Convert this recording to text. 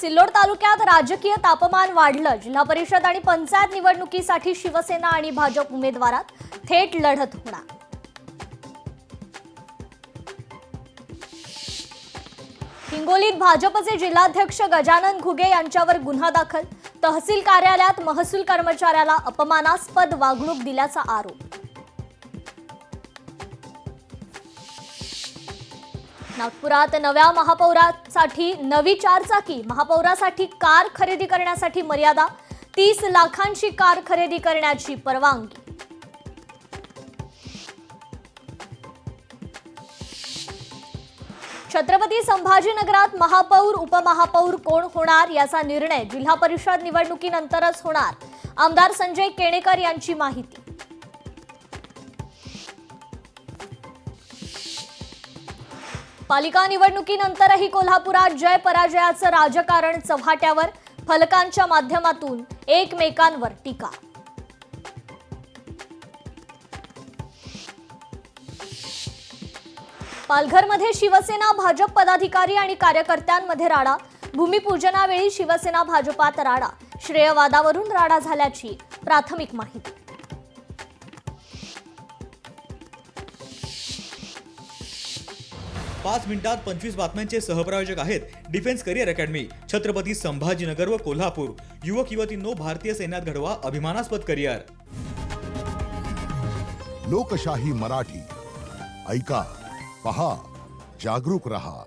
सिल्लोड तालुक्यात राजकीय तापमान वाढलं। जिल्हा परिषद आणि पंचायत निवडणुकीसाठी शिवसेना आणि भाजप उमेदवारात थेट लढत होणार। हिंगोलीत भाजपचे जिल्हाध्यक्ष गजानन घुगे यांच्यावर गुन्हा दाखल। तहसील कार्यालयात महसूल कर्मचाऱ्याला अपमानास्पद वागणूक दिल्याचा आरोप। नागपुरात नव्या महापौरासाठी नवी चारचाकी। महापौरासाठी कार खरेदी करण्यासाठी मर्यादा। 30 लाखांची कार खरेदी करण्याची परवानगी। छत्रपती संभाजीनगरात महापौर उपमहापौर कोण होणार याचा निर्णय जिल्हा परिषद निवडणुकीनंतरच होणार। आमदार संजय केणेकर यांची माहिती। पालिका निवडणुकीनंतरही कोल्हापुरात जय पराजयाचं राजकारण चव्हाट्यावर। फलकांच्या माध्यमातून एकमेकांवर टीका। पालघरमध्ये शिवसेना भाजप पदाधिकारी आणि कार्यकर्त्यांमध्ये राडा। भूमिपूजनावेळी शिवसेना भाजपात राडा। श्रेयवादावरून राडा झाल्याची प्राथमिक माहिती। 5 मिनिटात 25 बातम्यांचे सहप्रायोजक आहेत defence career academy. Chhatrapati Sambhajinagar व कोल्हापूर। युवक युवतींनो, भारतीय सैन्यात घडवा अभिमानास्पद करिअर। लोकशाही मराठी ऐका, पहा, जागरूक रहा।